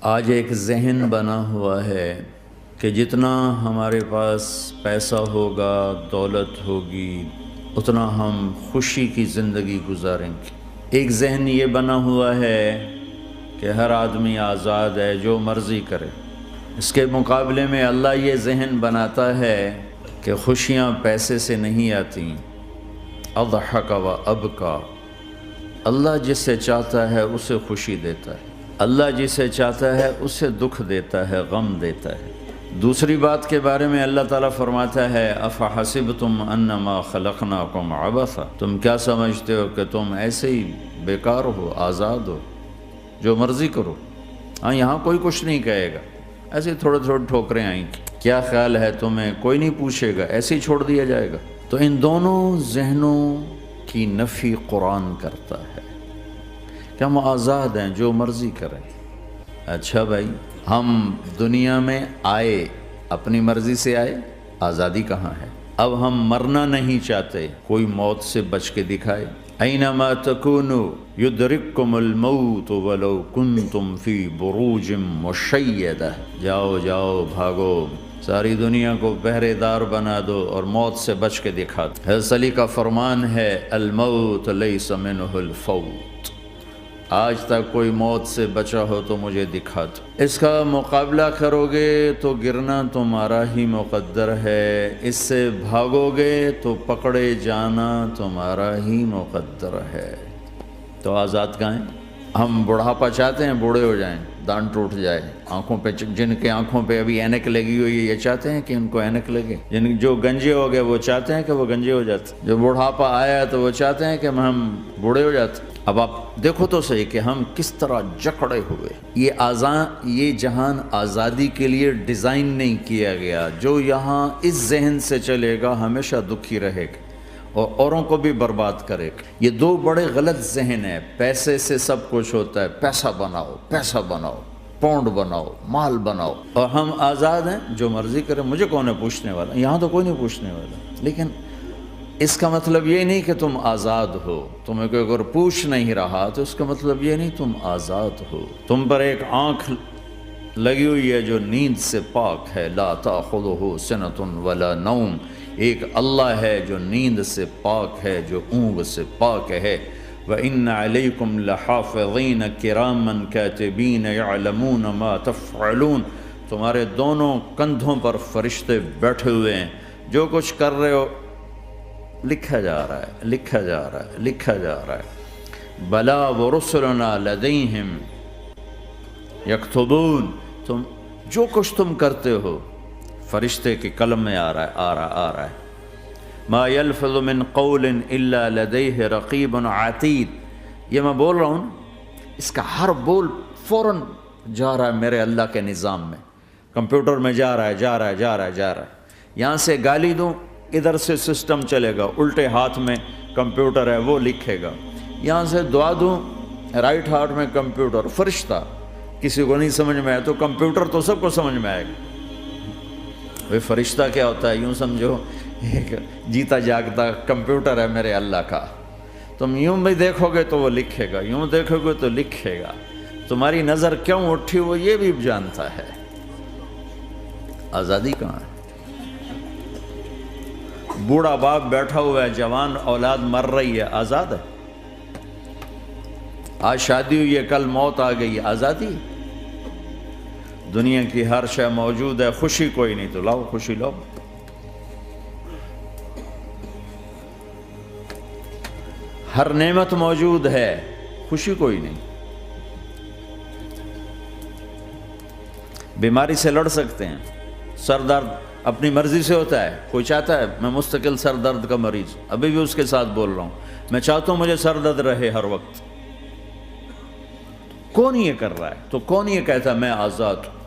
آج ایک ذہن بنا ہوا ہے کہ جتنا ہمارے پاس پیسہ ہوگا، دولت ہوگی، اتنا ہم خوشی کی زندگی گزاریں گے۔ ایک ذہن یہ بنا ہوا ہے کہ ہر آدمی آزاد ہے، جو مرضی کرے۔ اس کے مقابلے میں اللہ یہ ذہن بناتا ہے کہ خوشیاں پیسے سے نہیں آتی۔ اضحک و ابکا، اللہ جسے چاہتا ہے اسے خوشی دیتا ہے، اللہ جسے چاہتا ہے اسے دکھ دیتا ہے، غم دیتا ہے۔ دوسری بات کے بارے میں اللہ تعالیٰ فرماتا ہے افحسبتم انما خلقناکم عبثا، تم کیا سمجھتے ہو کہ تم ایسے ہی بیکار ہو، آزاد ہو، جو مرضی کرو۔ ہاں، یہاں کوئی کچھ نہیں کہے گا، ایسے تھوڑے تھوڑے ٹھوکریں آئیں گی۔ کیا خیال ہے تمہیں؟ کوئی نہیں پوچھے گا، ایسے ہی چھوڑ دیا جائے گا۔ تو ان دونوں ذہنوں کی نفی قرآن کرتا ہے کہ ہم آزاد ہیں، جو مرضی کریں۔ اچھا بھائی، ہم دنیا میں آئے اپنی مرضی سے آئے، آزادی کہاں ہے؟ اب ہم مرنا نہیں چاہتے، کوئی موت سے بچ کے دکھائے۔ اینما تکونوا یدرککم الموت ولو کنتم فی بروج مشیدہ، جاؤ جاؤ بھاگو، ساری دنیا کو پہرے دار بنا دو اور موت سے بچ کے دکھا دو۔ حضرت علی کا فرمان ہے الموت لیس منہ الفوت، آج تک کوئی موت سے بچا ہو تو مجھے دکھا دو۔ اس کا مقابلہ کرو گے تو گرنا تمہارا ہی مقدر ہے، اس سے بھاگو گے تو پکڑے جانا تمہارا ہی مقدر ہے۔ تو آزاد کہاں ہیں؟ ہم بڑھاپا چاہتے ہیں، بوڑھے ہو جائیں، دان ٹوٹ جائے، آنکھوں پہ، جن کے آنکھوں پہ ابھی اینک لگی ہوئی ہے یہ چاہتے ہیں کہ ان کو اینک لگے، جو گنجے ہو گئے وہ چاہتے ہیں کہ وہ گنجے ہو جاتے، جو بڑھاپا آیا تو وہ چاہتے ہیں کہ ہم بوڑھے ہو جاتے۔ اب آپ دیکھو تو صحیح کہ ہم کس طرح جکڑے ہوئے۔ یہ جہان آزادی کے لیے ڈیزائن نہیں کیا گیا۔ جو یہاں اس ذہن سے چلے گا ہمیشہ دکھی رہے گا اور اوروں کو بھی برباد کرے گا۔ یہ دو بڑے غلط ذہن ہیں۔ پیسے سے سب کچھ ہوتا ہے، پیسہ بناؤ، پیسہ بناؤ، پاؤنڈ بناؤ، مال بناؤ، اور ہم آزاد ہیں، جو مرضی کریں، مجھے کون ہے پوچھنے والا؟ یہاں تو کوئی نہیں پوچھنے والا۔ لیکن اس کا مطلب یہ نہیں کہ تم آزاد ہو۔ تمہیں کوئی اگر پوچھ نہیں رہا تو اس کا مطلب یہ نہیں تم آزاد ہو۔ تم پر ایک آنکھ لگی ہوئی ہے جو نیند سے پاک ہے، لا تأخذہ سنۃ ولا نوم، ایک اللہ ہے جو نیند سے پاک ہے، جو اونگ سے پاک ہے۔ وَإِنَّ عَلَيْكُمْ لَحَافِظِينَ كِرَامًا كَاتِبِينَ يَعْلَمُونَ مَا تَفْعَلُونَ، تمہارے دونوں کندھوں پر فرشتے بیٹھے ہوئے ہیں، جو کچھ کر رہے ہو لکھا جا رہا ہے، لکھا جا رہا ہے، لکھا جا رہا ہے۔ بلا ورسلنا لدیہم یکتبون، تم جو کچھ تم کرتے ہو فرشتے کے قلم میں آ رہا ہے۔ ما یلفظ من قول الا لدیہ رقیب عتید، یہ میں بول رہا ہوں، اس کا ہر بول فوراً جا رہا ہے میرے اللہ کے نظام میں، کمپیوٹر میں جا رہا ہے، جا رہا ہے، جا رہا ہے، جا رہا ہے۔ یہاں سے گالی دوں، ادھر سے سسٹم چلے گا، الٹے ہاتھ میں کمپیوٹر ہے وہ لکھے گا۔ یہاں سے دعا دوں، رائٹ ہاتھ میں کمپیوٹر، فرشتہ، کسی کو نہیں سمجھ میں آئے تو کمپیوٹر تو سب کو سمجھ میں آئے گا۔ وہ فرشتہ کیا ہوتا ہے؟ یوں سمجھو ایک جیتا جاگتا کمپیوٹر ہے میرے اللہ کا۔ تم یوں بھی دیکھو گے تو وہ لکھے گا، یوں دیکھو گے تو لکھے گا۔ تمہاری نظر کیوں اٹھی وہ یہ بھی جانتا ہے۔ آزادی کہاں ہے؟ بوڑھا باپ بیٹھا ہوا ہے، جوان اولاد مر رہی ہے، آزاد ہے؟ آج شادی ہوئی ہے، کل موت آ گئی، آزادی؟ دنیا کی ہر شے موجود ہے، خوشی کوئی نہیں، تو لاؤ خوشی لاؤ۔ ہر نعمت موجود ہے، خوشی کوئی نہیں۔ بیماری سے لڑ سکتے ہیں، سر درد اپنی مرضی سے ہوتا ہے۔ کوئی چاہتا ہے میں مستقل سر درد کا مریض، ابھی بھی اس کے ساتھ بول رہا ہوں، میں چاہتا ہوں مجھے سر درد رہے ہر وقت۔ کون یہ کر رہا ہے؟ تو کون یہ کہتا ہے میں آزاد ہوں؟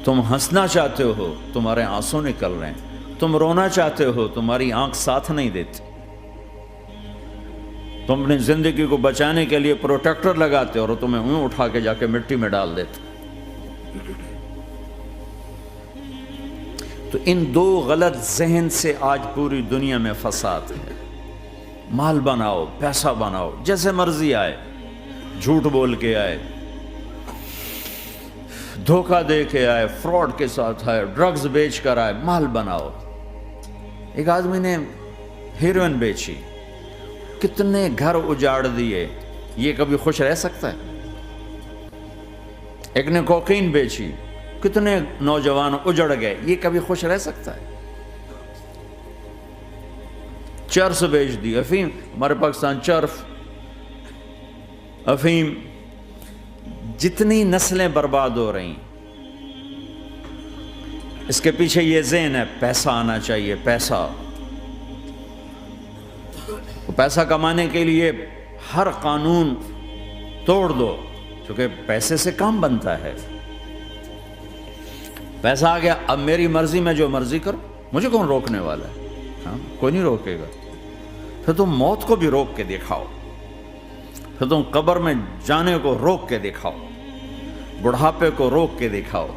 تم ہنسنا چاہتے ہو، تمہارے آنسو نکل رہے ہیں۔ تم رونا چاہتے ہو، تمہاری آنکھ ساتھ نہیں دیتی۔ تم اپنی زندگی کو بچانے کے لیے پروٹیکٹر لگاتے ہو اور تمہیں اون اٹھا کے جا کے مٹی میں ڈال دیتے۔ تو ان دو غلط ذہن سے آج پوری دنیا میں فساد ہے۔ مال بناؤ، پیسہ بناؤ، جیسے مرضی آئے، جھوٹ بول کے آئے، دھوکہ دے کے آئے، فراڈ کے ساتھ آئے، ڈرگز بیچ کر آئے، مال بناؤ۔ ایک آدمی نے ہیروئن بیچی، کتنے گھر اجاڑ دیے، یہ کبھی خوش رہ سکتا ہے؟ ایک نے کوکین بیچی، کتنے نوجوان اجڑ گئے، یہ کبھی خوش رہ سکتا ہے؟ چرس بیچ دی، افیم، ہمارے پاکستان چرف، افیم، جتنی نسلیں برباد ہو رہی، اس کے پیچھے یہ ذہن ہے پیسہ آنا چاہیے، پیسہ۔ پیسہ کمانے کے لیے ہر قانون توڑ دو، کیونکہ پیسے سے کام بنتا ہے۔ پیسہ آ گیا، اب میری مرضی میں جو مرضی کرو، مجھے کون روکنے والا ہے؟ ہاں، کوئی نہیں روکے گا۔ پھر تم موت کو بھی روک کے دکھاؤ، پھر تم قبر میں جانے کو روک کے دکھاؤ، بڑھاپے کو روک کے دکھاؤ،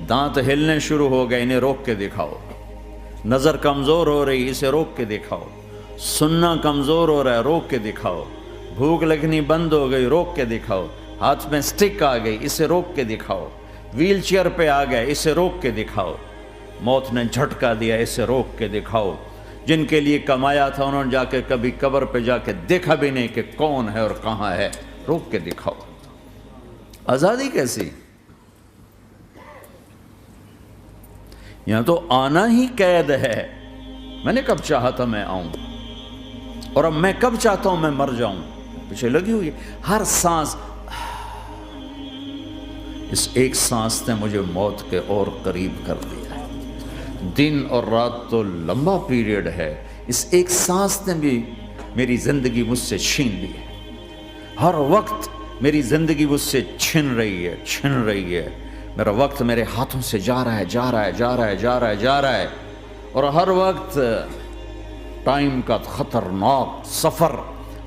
دانت ہلنے شروع ہو گئے، انہیں روک کے دکھاؤ، نظر کمزور ہو رہی، اسے روک کے دکھاؤ، سننا کمزور ہو رہا ہے، روک کے دکھاؤ، بھوک لگنی بند ہو گئی، روک کے دکھاؤ، ہاتھ میں سٹک آ گئی، اسے روک کے دکھاؤ، ویل چیئر پہ آ گئے، اسے روک کے دکھاؤ، موت نے جھٹکا دیا، اسے روک کے دکھاؤ۔ جن کے لیے کمایا تھا انہوں نے جا کے کبھی قبر پہ جا کے دیکھا بھی نہیں کہ کون ہے اور کہاں ہے، روک کے دکھاؤ۔ آزادی کیسی؟ یہاں تو آنا ہی قید ہے۔ میں نے کب چاہا تھا میں آؤں، اور اب میں کب چاہتا ہوں میں مر جاؤں، پیچھے لگی ہوئی ہر سانس۔ اس ایک سانس نے مجھے موت کے اور قریب کر دیا ہے۔ دن اور رات تو لمبا پیریڈ ہے، اس ایک سانس نے بھی میری زندگی مجھ سے چھین لی ہے۔ ہر وقت میری زندگی مجھ سے چھن رہی ہے۔ میرا وقت میرے ہاتھوں سے جا رہا ہے، اور ہر وقت ٹائم کا خطرناک سفر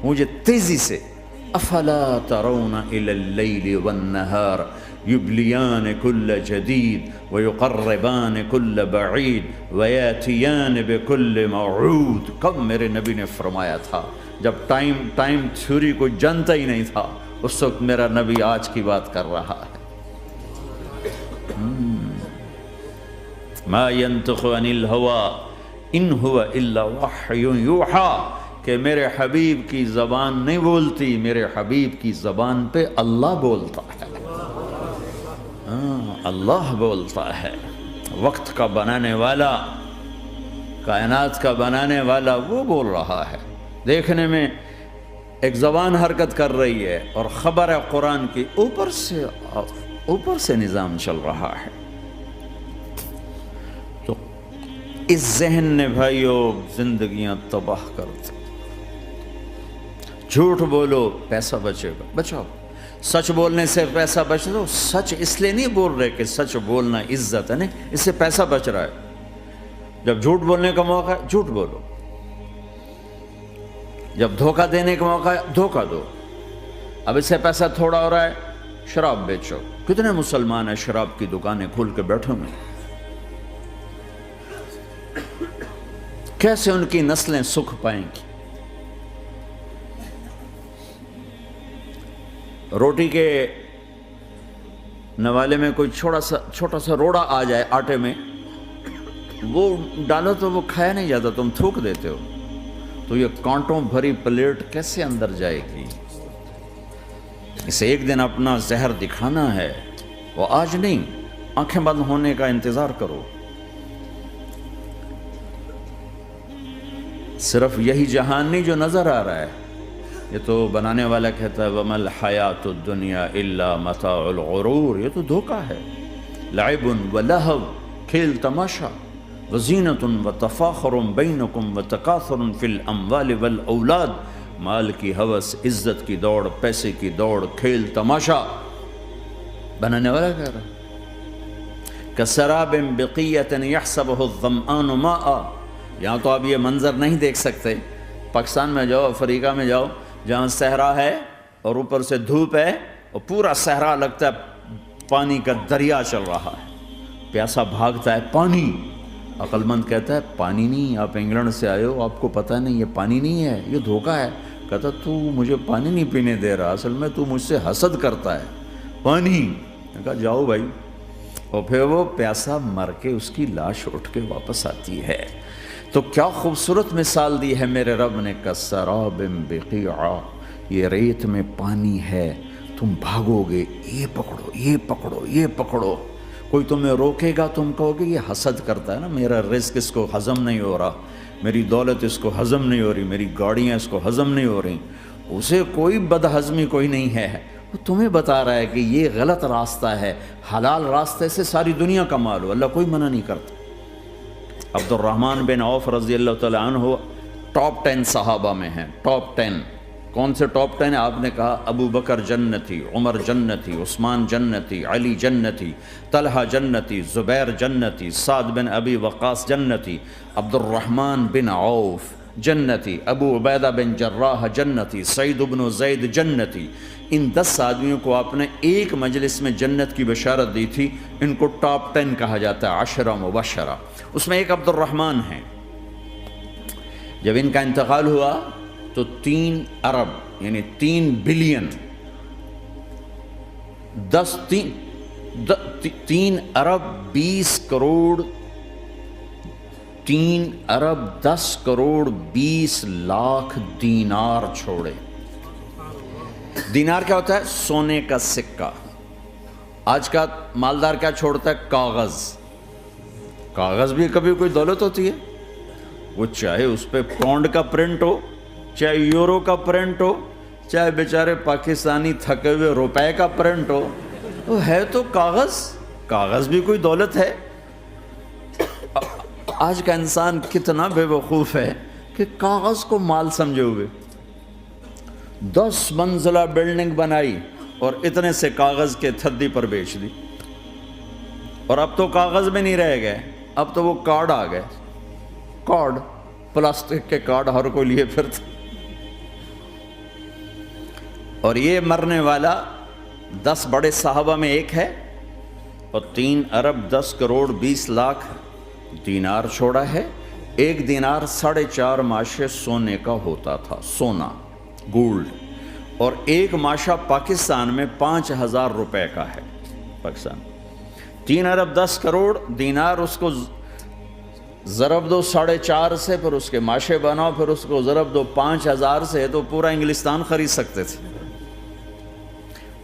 مجھے تیزی سے۔ افلا ترون الى اللیل والنہار یبلیان کل جدید ویقربان کل بعید ویاتیان بکل موعود۔ کب میرے نبی نے فرمایا تھا، جب ٹائم تھیوری کو جانتا ہی نہیں تھا، اس وقت میرا نبی آج کی بات کر رہا ہے۔ ما ينطق عن الهوى ان هو الا وحی یوحی، کہ میرے حبیب کی زبان نہیں بولتی، میرے حبیب کی زبان پہ اللہ بولتا ہے۔ اللہ بولتا ہے، وقت کا بنانے والا، کائنات کا بنانے والا وہ بول رہا ہے۔ دیکھنے میں ایک زبان حرکت کر رہی ہے اور خبر ہے قرآن کی، اوپر سے نظام چل رہا ہے۔ تو اس ذہن نے بھائیو زندگیاں تباہ کر دی۔ جھوٹ بولو پیسہ بچے گا، بچاؤ۔ سچ بولنے سے پیسہ بچ دو، سچ اس لیے نہیں بول رہے کہ سچ بولنا عزت ہے، نہیں، اس سے پیسہ بچ رہا ہے۔ جب جھوٹ بولنے کا موقع ہے جھوٹ بولو، جب دھوکہ دینے کا موقع ہے دھوکہ دو۔ اب اس سے پیسہ تھوڑا ہو رہا ہے، شراب بیچو۔ کتنے مسلمان ہیں شراب کی دکانیں کھول کے بیٹھے ہوئے، کیسے ان کی نسلیں سکھ پائیں گی؟ روٹی کے نوالے میں کوئی چھوٹا سا روڑا آ جائے آٹے میں، وہ ڈالو تو وہ کھایا نہیں جاتا، تم تھوک دیتے ہو، تو یہ کانٹوں بھری پلیٹ کیسے اندر جائے گی؟ اسے ایک دن اپنا زہر دکھانا ہے، وہ آج نہیں، آنکھیں بند ہونے کا انتظار کرو۔ صرف یہی جہان نہیں جو نظر آ رہا ہے، یہ تو بنانے والا کہتا ہے وَمَا الْحَيَاةُ الدُّنْيَا إِلَّا مَتَاعُ الْغُرُورِ، یہ تو دھوکہ ہے۔ لَعِبٌ وَلَهْوٌ، کھیل تماشا، وَزِينَةٌ وَتَفَاخُرٌ بَيْنَكُمْ وَتَكَاثُرٌ فِي الْأَمْوَالِ وَالْأَوْلَادِ، مال کی ہوس، عزت کی دوڑ، پیسے کی دوڑ، کھیل تماشا۔ بنانے والا کہہ رہا ہے كَسَرَابٍ بِقِيَّةٍ يَحْسَبُهُ الظَّمْآنُ مَاءً۔ یہاں تو آپ یہ منظر نہیں دیکھ سکتے، پاکستان میں جاؤ، افریقہ میں جاؤ، جہاں صحرا ہے اور اوپر سے دھوپ ہے اور پورا صحرا لگتا ہے پانی کا دریا چل رہا ہے، پیاسا بھاگتا ہے پانی۔ عقل مند کہتا ہے پانی نہیں، آپ انگلینڈ سے آئے ہو، آپ کو پتہ نہیں یہ پانی نہیں ہے، یہ دھوکہ ہے۔ کہتا تو مجھے پانی نہیں پینے دے رہا، اصل میں تو مجھ سے حسد کرتا ہے، پانی۔ میں کہا جاؤ بھائی، اور پھر وہ پیاسا مر کے اس کی لاش اٹھ کے واپس آتی ہے۔ تو کیا خوبصورت مثال دی ہے میرے رب نے، کسراب بقیع، یہ ریت میں پانی ہے، تم بھاگو گے، یہ پکڑو یہ پکڑو یہ پکڑو، کوئی تمہیں روکے گا، تم کہو گے یہ حسد کرتا ہے نا، میرا رزق اس کو ہضم نہیں ہو رہا، میری دولت اس کو ہضم نہیں ہو رہی، میری گاڑیاں اس کو ہضم نہیں ہو رہی، اسے کوئی بد ہضمی کوئی نہیں ہے، وہ تمہیں بتا رہا ہے کہ یہ غلط راستہ ہے، حلال راستے سے ساری دنیا کا مال ہو، اللہ کوئی منع نہیں کرتا۔ عبد الرحمن بن عوف رضی اللہ تعالیٰ عنہ ٹاپ 10 صحابہ میں ہیں، ٹاپ 10۔ کون سے ٹاپ 10 ہیں؟ آپ نے کہا ابو بکر جنتی، عمر جنتی، عثمان جنتی، علی جنتی، طلحہ جنتی، زبیر جنتی، سعد بن ابی وقاص جنتی، عبد الرحمن بن عوف جنتی، ابو عبیدہ بن جراح جنتی، سعید بن زید جنتی۔ ان 10 آدمیوں کو آپ نے ایک مجلس میں جنت کی بشارت دی تھی، ان کو ٹاپ 10 کہا جاتا ہے، 10 مبشرہ، اس میں ایک عبد الرحمن ہیں۔ جب ان کا انتقال ہوا تو 3 ارب یعنی 3 بلین 3 ارب 20 کروڑ 3 ارب 10 کروڑ 20 لاکھ دینار چھوڑے۔ دینار کیا ہوتا ہے؟ سونے کا سکہ۔ آج کا مالدار کیا چھوڑتا ہے؟ کاغذ۔ کاغذ بھی کبھی کوئی دولت ہوتی ہے؟ وہ چاہے اس پہ پاؤنڈ کا پرنٹ ہو، چاہے یورو کا پرنٹ ہو، چاہے بیچارے پاکستانی تھکے ہوئے روپے کا پرنٹ ہو، وہ ہے تو کاغذ۔ کاغذ بھی کوئی دولت ہے؟ آج کا انسان کتنا بے وقوف ہے کہ کاغذ کو مال سمجھے ہوئے 10 منزلہ بلڈنگ بنائی اور اتنے سے کاغذ کے تھدی پر بیچ دی، اور اب تو کاغذ میں نہیں رہ گئے، اب تو وہ کارڈ آ گئے، کارڈ، پلاسٹک کے کارڈ ہر کوئی لیے پھرتا۔ اور یہ مرنے والا 10 بڑے صحابہ میں ایک ہے، اور 3 ارب 10 کروڑ 20 لاکھ دینار چھوڑا ہے۔ ایک دینار 4.5 ماشے سونے کا ہوتا تھا، سونا، گولڈ، اور ایک ماشہ پاکستان میں 5,000 روپے کا ہے پاکستان۔ 3 ارب 10 کروڑ دینار، اس کو ضرب دو 4.5 سے، پھر اس کے ماشے بناؤ، پھر اس کو ضرب دو 5,000 سے، تو پورا انگلستان خرید سکتے تھے۔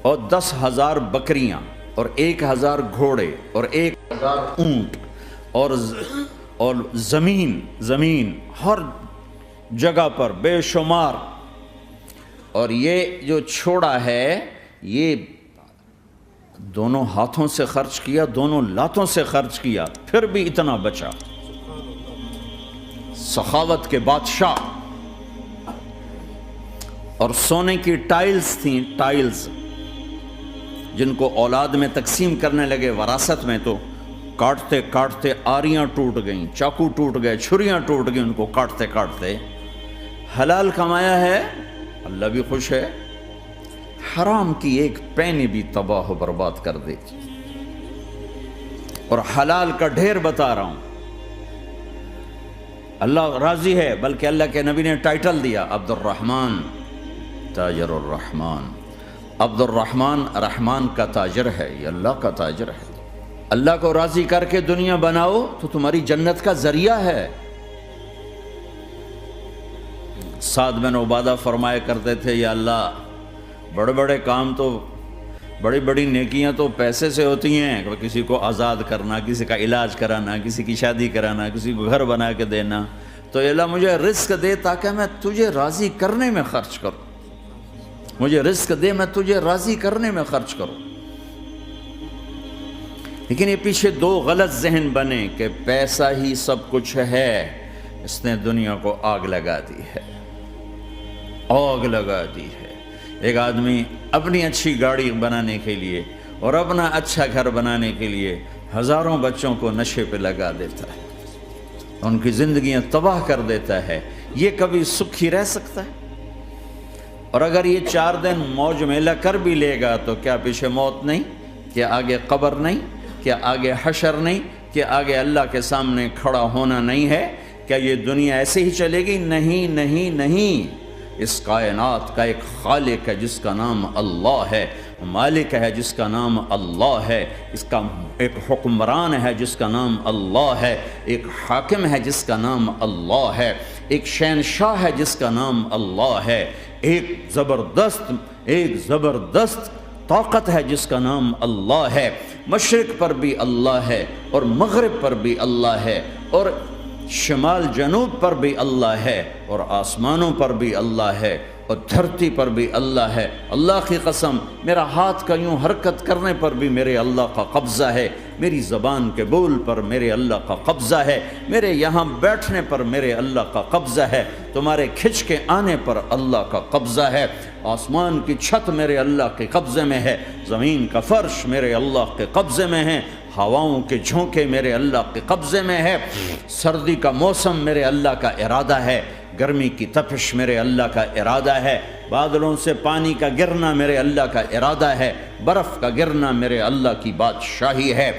اور 10,000 بکریاں، اور 1,000 گھوڑے، اور 1,000 اونٹ، اور زمین ہر جگہ پر بے شمار۔ اور یہ جو چھوڑا ہے، یہ دونوں ہاتھوں سے خرچ کیا، دونوں لاتوں سے خرچ کیا، پھر بھی اتنا بچا۔ سخاوت کے بادشاہ۔ اور سونے کی ٹائلز تھیں، ٹائلز، جن کو اولاد میں تقسیم کرنے لگے وراثت میں، تو کاٹتے کاٹتے آریاں ٹوٹ گئیں، چاقو ٹوٹ گئے، چھریاں ٹوٹ گئیں، ان کو کاٹتے کاٹتے۔ حلال کمایا ہے، اللہ بھی خوش ہے، حرام کی ایک پینی بھی تباہ و برباد کر دے۔ اور حلال کا ڈھیر بتا رہا ہوں، اللہ راضی ہے، بلکہ اللہ کے نبی نے ٹائٹل دیا، عبد الرحمن تاجر الرحمن۔ عبد الرحمن رحمان کا تاجر ہے، یہ اللہ کا تاجر ہے۔ اللہ کو راضی کر کے دنیا بناؤ تو تمہاری جنت کا ذریعہ ہے۔ سعد بن عبادہ فرمایا کرتے تھے، یا اللہ بڑے بڑے کام تو، بڑی بڑی نیکیاں تو پیسے سے ہوتی ہیں، کسی کو آزاد کرنا، کسی کا علاج کرانا، کسی کی شادی کرانا، کسی کو گھر بنا کے دینا، تو اللہ مجھے رزق دے تاکہ میں تجھے راضی کرنے میں خرچ کروں، مجھے رزق دے میں تجھے راضی کرنے میں خرچ کروں۔ لیکن یہ پیچھے 2 غلط ذہن بنے کہ پیسہ ہی سب کچھ ہے، اس نے دنیا کو آگ لگا دی ہے، آگ لگا دی ہے۔ ایک آدمی اپنی اچھی گاڑی بنانے کے لیے اور اپنا اچھا گھر بنانے کے لیے ہزاروں بچوں کو نشے پہ لگا دیتا ہے، ان کی زندگیاں تباہ کر دیتا ہے۔ یہ کبھی سکھی رہ سکتا ہے؟ اور اگر یہ 4 دن موج میلہ کر بھی لے گا تو کیا پیچھے موت نہیں؟ کیا آگے قبر نہیں؟ کیا آگے حشر نہیں؟ کیا آگے اللہ کے سامنے کھڑا ہونا نہیں ہے؟ کیا یہ دنیا ایسے ہی چلے گی؟ نہیں نہیں نہیں، اس کائنات کا ایک خالق ہے جس کا نام اللہ ہے، مالک ہے جس کا نام اللہ ہے، اس کا ایک حکمران ہے جس کا نام اللہ ہے، ایک حاکم ہے جس کا نام اللہ ہے، ایک شہنشاہ ہے جس کا نام اللہ ہے، ایک زبردست طاقت ہے جس کا نام اللہ ہے، مشرق پر بھی اللہ ہے اور مغرب پر بھی اللہ ہے اور شمال جنوب پر بھی اللہ ہے اور آسمانوں پر بھی اللہ ہے اور دھرتی پر بھی اللہ ہے۔ اللہ کی قسم، میرا ہاتھ کا یوں حرکت کرنے پر بھی میرے اللہ کا قبضہ ہے، میری زبان کے بول پر میرے اللہ کا قبضہ ہے، میرے یہاں بیٹھنے پر میرے اللہ کا قبضہ ہے، تمہارے کھچ کے آنے پر اللہ کا قبضہ ہے، آسمان کی چھت میرے اللہ کے قبضے میں ہے، زمین کا فرش میرے اللہ کے قبضے میں ہے، ہواؤں کے جھونکے میرے اللہ کے قبضے میں ہے، سردی کا موسم میرے اللہ کا ارادہ ہے، گرمی کی تپش میرے اللہ کا ارادہ ہے، بادلوں سے پانی کا گرنا میرے اللہ کا ارادہ ہے، برف کا گرنا میرے اللہ کی بادشاہی ہے،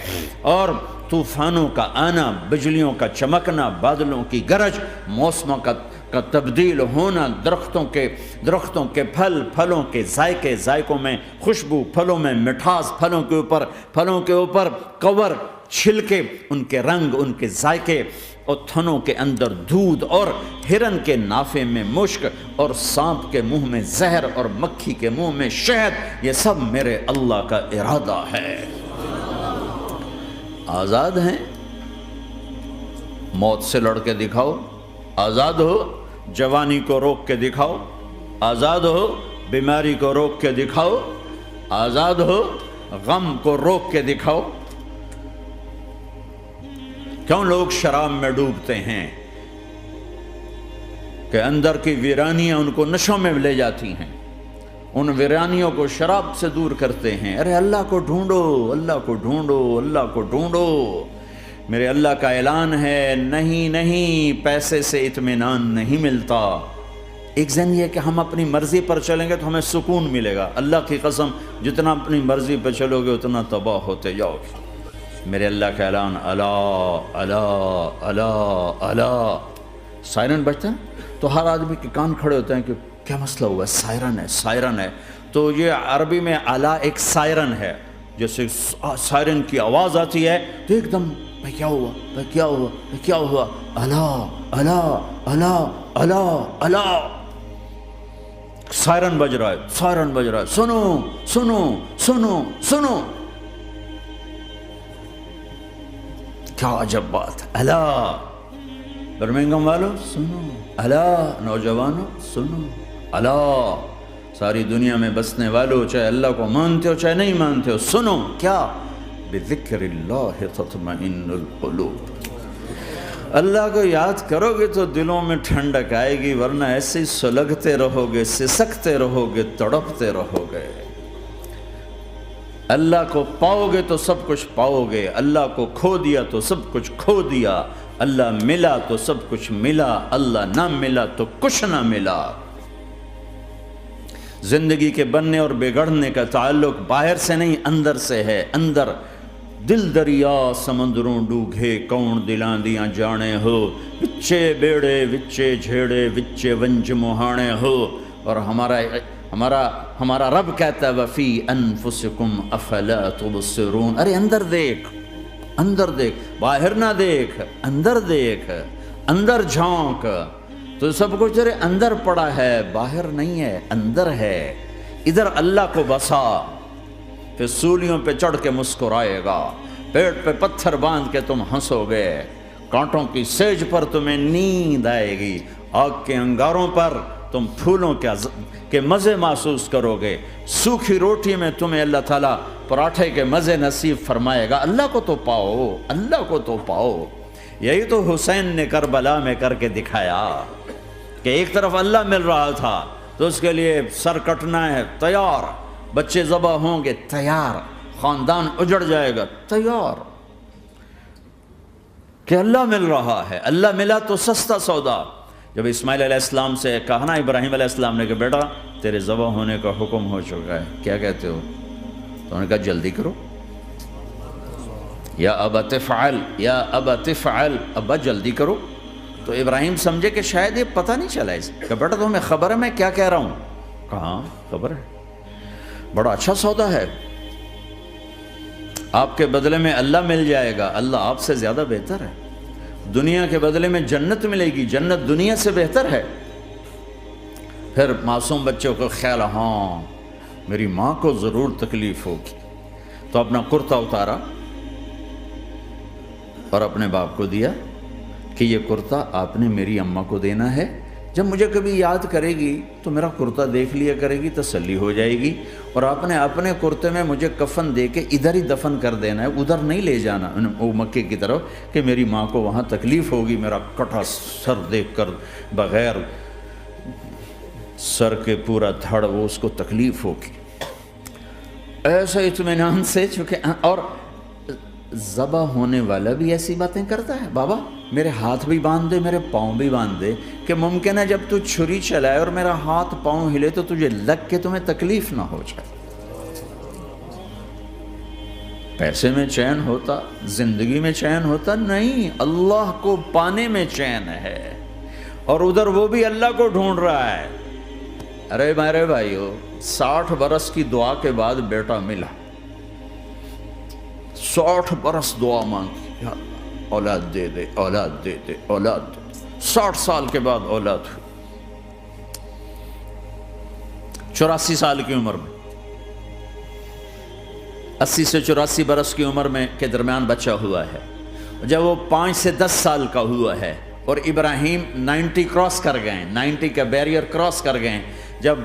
اور طوفانوں کا آنا، بجلیوں کا چمکنا، بادلوں کی گرج، موسموں کا تبدیل ہونا، درختوں کے پھلوں کے ذائقوں میں خوشبو، پھلوں میں مٹھاس، پھلوں کے اوپر کور، چھلکے، ان کے رنگ، ان کے ذائقے، اور تھنوں کے اندر دودھ، اور ہرن کے نافے میں مشک، اور سانپ کے منہ میں زہر، اور مکھی کے منہ میں شہد، یہ سب میرے اللہ کا ارادہ ہے۔ آزاد ہیں؟ موت سے لڑ کے دکھاؤ، آزاد ہو، جوانی کو روک کے دکھاؤ، آزاد ہو، بیماری کو روک کے دکھاؤ، آزاد ہو، غم کو روک کے دکھاؤ۔ کیوں لوگ شراب میں ڈوبتے ہیں؟ کہ اندر کی ویرانیاں ان کو نشوں میں لے جاتی ہیں، ان ویرانیوں کو شراب سے دور کرتے ہیں۔ ارے اللہ کو ڈھونڈو، اللہ کو ڈھونڈو، اللہ کو ڈھونڈو۔ میرے اللہ کا اعلان ہے، نہیں پیسے سے اطمینان نہیں ملتا۔ ایک ذہن یہ کہ ہم اپنی مرضی پر چلیں گے تو ہمیں سکون ملے گا۔ اللہ کی قسم، جتنا اپنی مرضی پہ چلو گے اتنا تباہ ہوتے جاؤ گے۔ میرے اللہ کا اعلان، اللہ اللہ اللہ اللہ، سائرن بجتا ہے تو ہر آدمی کے کان کھڑے ہوتے ہیں کہ کیا مسئلہ ہوا ہے؟ سائرن ہے۔ تو یہ عربی میں اللہ ایک سائرن ہے، جیسے سائرن کی آواز آتی ہے تو ایک دم کیا ہوا؟ اللہ اللہ اللہ اللہ اللہ، سائرن بج رہا ہے، سنو سنو سنو سنو، کیا عجب بات ہے۔ اللہ برمنگم والوں سنو، اللہ نوجوانوں سنو، اللہ ساری دنیا میں بسنے والوں، چاہے اللہ کو مانتے ہو چاہے نہیں مانتے ہو، سنو کیا؟ بذکر اللہ تطمئن القلوب، اللہ کو یاد کرو گے تو دلوں میں ٹھنڈک آئے گی، ورنہ ایسے ہی سلگتے رہو گے، سسکتے رہو گے، تڑپتے رہو گے۔ اللہ کو پاؤ گے تو سب کچھ پاؤ گے، اللہ کو کھو دیا تو سب کچھ کھو دیا، اللہ ملا تو سب کچھ ملا، اللہ نہ ملا تو کچھ نہ ملا۔ زندگی کے بننے اور بگڑنے کا تعلق باہر سے نہیں اندر سے ہے۔ اندر دل دریا سمندروں ڈوگے، کون دلاں دیاں جانے ہو، وچے بیڑے وچے جھیڑے وچے ونج مہانے ہو۔ اور ہمارا رب کہتا ہے وفی انفسکم افلا تبصرون، ارے اندر دیکھ، باہر نہ دیکھ، اندر جھانک، تو سب کچھ تیرے اندر پڑا ہے، باہر نہیں ہے، اندر ہے۔ ادھر اللہ کو بسا، پھر سولیوں پہ چڑھ کے مسکرائے گا، پیٹ پہ پتھر باندھ کے تم ہنسو گے، کانٹوں کی سیج پر تمہیں نیند آئے گی، آگ کے انگاروں پر تم پھولوں کے مزے محسوس کرو گے، سوکھی روٹی میں تمہیں اللہ تعالیٰ پراٹھے کے مزے نصیب فرمائے گا۔ اللہ کو تو پاؤ، اللہ کو تو پاؤ۔ یہی تو حسین نے کربلا میں کر کے دکھایا کہ ایک طرف اللہ مل رہا تھا تو اس کے لیے سر کٹنا ہے، تیار، بچے ذبح ہوں گے، تیار، خاندان اجڑ جائے گا، تیار، کہ اللہ مل رہا ہے۔ اللہ ملا تو سستا سودا۔ جب اسماعیل علیہ السلام سے کہا نا ابراہیم علیہ السلام نے کہ بیٹا تیرے ذبح ہونے کا حکم ہو چکا ہے، کیا کہتے ہو؟ تو انہوں نے کہا جلدی کرو، یا ابا تفعل، یا ابا تفعل، ابا جلدی کرو۔ تو ابراہیم سمجھے کہ شاید یہ پتہ نہیں چلا اسے کہ بیٹا تمہیں خبر ہے میں کیا کہہ رہا ہوں؟ کہاں خبر ہے، بڑا اچھا سودا ہے، آپ کے بدلے میں اللہ مل جائے گا، اللہ آپ سے زیادہ بہتر ہے، دنیا کے بدلے میں جنت ملے گی، جنت دنیا سے بہتر ہے۔ پھر معصوم بچوں کو خیال، ہاں میری ماں کو ضرور تکلیف ہوگی، تو اپنا کرتا اتارا اور اپنے باپ کو دیا کہ یہ کرتا آپ نے میری اماں کو دینا ہے، جب مجھے کبھی یاد کرے گی تو میرا کرتا دیکھ لیا کرے گی، تسلی ہو جائے گی، اور آپ نے اپنے کرتے میں مجھے کفن دے کے ادھر ہی دفن کر دینا ہے، ادھر نہیں لے جانا وہ مکے کی طرف کہ میری ماں کو وہاں تکلیف ہوگی، میرا کٹا سر دیکھ کر بغیر سر کے پورا دھڑ وہ اس کو تکلیف ہوگی۔ ایسا اطمینان سے، چونکہ اور ذبح ہونے والا بھی ایسی باتیں کرتا ہے، بابا میرے ہاتھ بھی باندھ دے، میرے پاؤں بھی باندھ دے، کہ ممکن ہے جب تو چھری چلائے اور میرا ہاتھ پاؤں ہلے تو تجھے لگ کے تمہیں تکلیف نہ ہو جائے۔ پیسے میں چین ہوتا، زندگی میں چین ہوتا نہیں، اللہ کو پانے میں چین ہے، اور ادھر وہ بھی اللہ کو ڈھونڈ رہا ہے۔ ارے میرے بھائیو، 60 برس کی دعا کے بعد بیٹا ملا، 60 برس دعا مانگی، یا اللہ اولاد دے دے، اولاد دے دے، اولاد دے دے، 60 سال کے بعد اولاد ہوئی، 84 سال کی عمر میں، 80 سے 84 برس کی عمر میں کے درمیان بچہ ہوا ہے۔ جب وہ 5 سے 10 سال کا ہوا ہے اور ابراہیم 90 کراس کر گئے، 90 کا بیریئر کراس کر گئے، جب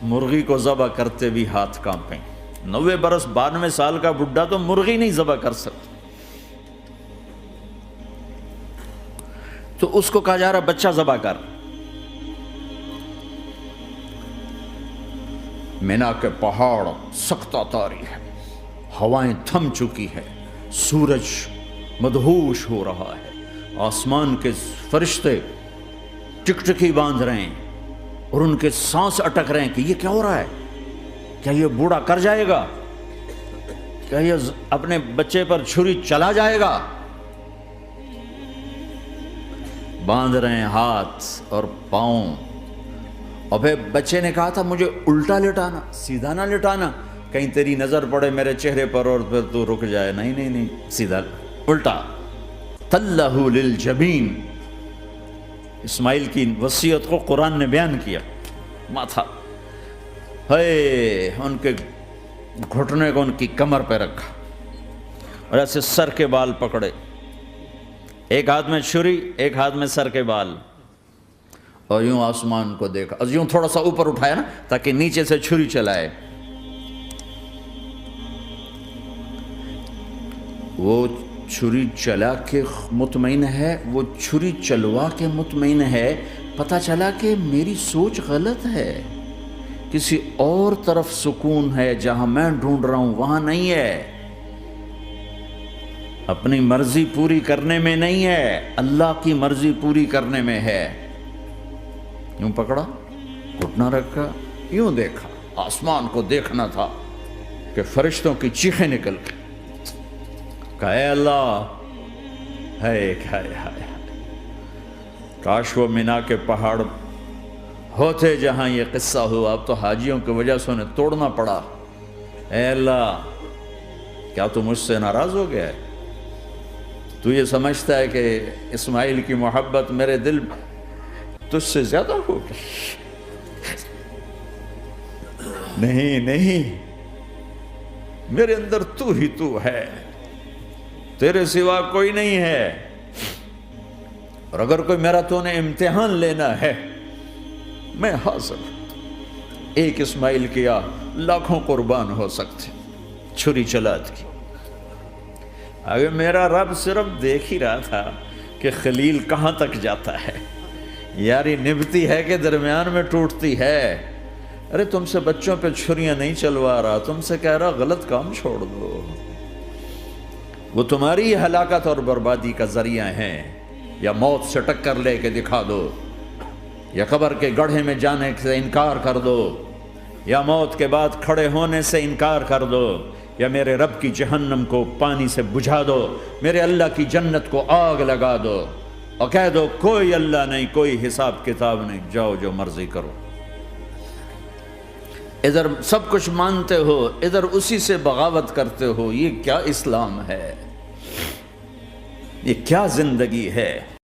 مرغی کو ذبح کرتے بھی ہاتھ کانپیں، 90 برس 92 سال کا بڈھا تو مرغی نہیں ذبح کر سکتا، تو اس کو کہا جا رہا بچہ ذبح کر۔ مینا کے پہاڑ سختہ تاری ہے، ہوائیں تھم چکی ہے، سورج مدہوش ہو رہا ہے، آسمان کے فرشتے ٹکٹکی باندھ رہے ہیں اور ان کے سانس اٹک رہے ہیں کہ یہ کیا ہو رہا ہے، کیا یہ بوڑھا کر جائے گا، کیا یہ اپنے بچے پر چھری چلا جائے گا؟ باندھ رہے ہیں ہاتھ اور پاؤں، اور پھر بچے نے کہا تھا مجھے الٹا لٹانا، سیدھا نہ لٹانا، کہیں تیری نظر پڑے میرے چہرے پر اور پھر تو رک جائے، نہیں نہیں نہیں، سیدھا الٹا۔ تلہ للجبین، اسماعیل کی وصیت کو قرآن نے بیان کیا، ماتھا ہے ان کے گھٹنے کو ان کی کمر پہ رکھا اور ایسے سر کے بال پکڑے، ایک ہاتھ میں چھری، ایک ہاتھ میں سر کے بال، اور یوں آسمان کو دیکھا، اور یوں تھوڑا سا اوپر اٹھایا نا تاکہ نیچے سے چھری چلائے۔ وہ چھری چلا کے مطمئن ہے، وہ چھری چلوا کے مطمئن ہے، پتہ چلا کہ میری سوچ غلط ہے، کسی اور طرف سکون ہے، جہاں میں ڈھونڈ رہا ہوں وہاں نہیں ہے، اپنی مرضی پوری کرنے میں نہیں ہے، اللہ کی مرضی پوری کرنے میں ہے۔ یوں پکڑا، گھٹنا رکھا، یوں دیکھا، آسمان کو دیکھنا تھا کہ فرشتوں کی چیخیں نکل گئی، کہا اے اللہ، ہے کاش وہ مینا کے پہاڑ ہوتے جہاں یہ قصہ ہوا، اب تو حاجیوں کی وجہ سے انہیں توڑنا پڑا، اے اللہ کیا تو مجھ سے ناراض ہو گیا ہے؟ تو یہ سمجھتا ہے کہ اسماعیل کی محبت میرے دل تجھ سے زیادہ ہوگی؟ نہیں نہیں، میرے اندر تو ہی تو ہے، تیرے سوا کوئی نہیں ہے، اور اگر کوئی میرا تو نے امتحان لینا ہے میں حاضر، ایک اسماعیل کیا لاکھوں قربان ہو سکتے، چھری چلا دی۔ اگر میرا رب صرف دیکھ ہی رہا تھا کہ خلیل کہاں تک جاتا ہے، یاری نبھتی ہے کہ درمیان میں ٹوٹتی ہے، ارے تم سے بچوں پہ چھریاں نہیں چلوا رہا، تم سے کہہ رہا غلط کام چھوڑ دو، وہ تمہاری ہلاکت اور بربادی کا ذریعہ ہیں، یا موت سے ٹکر لے کے دکھا دو، یا قبر کے گڑھے میں جانے سے انکار کر دو، یا موت کے بعد کھڑے ہونے سے انکار کر دو، یا میرے رب کی جہنم کو پانی سے بجھا دو، میرے اللہ کی جنت کو آگ لگا دو، اور کہہ دو کوئی اللہ نہیں، کوئی حساب کتاب نہیں، جاؤ جو مرضی کرو۔ ادھر سب کچھ مانتے ہو، ادھر اسی سے بغاوت کرتے ہو۔ یہ کیا اسلام ہے؟ یہ کیا زندگی ہے؟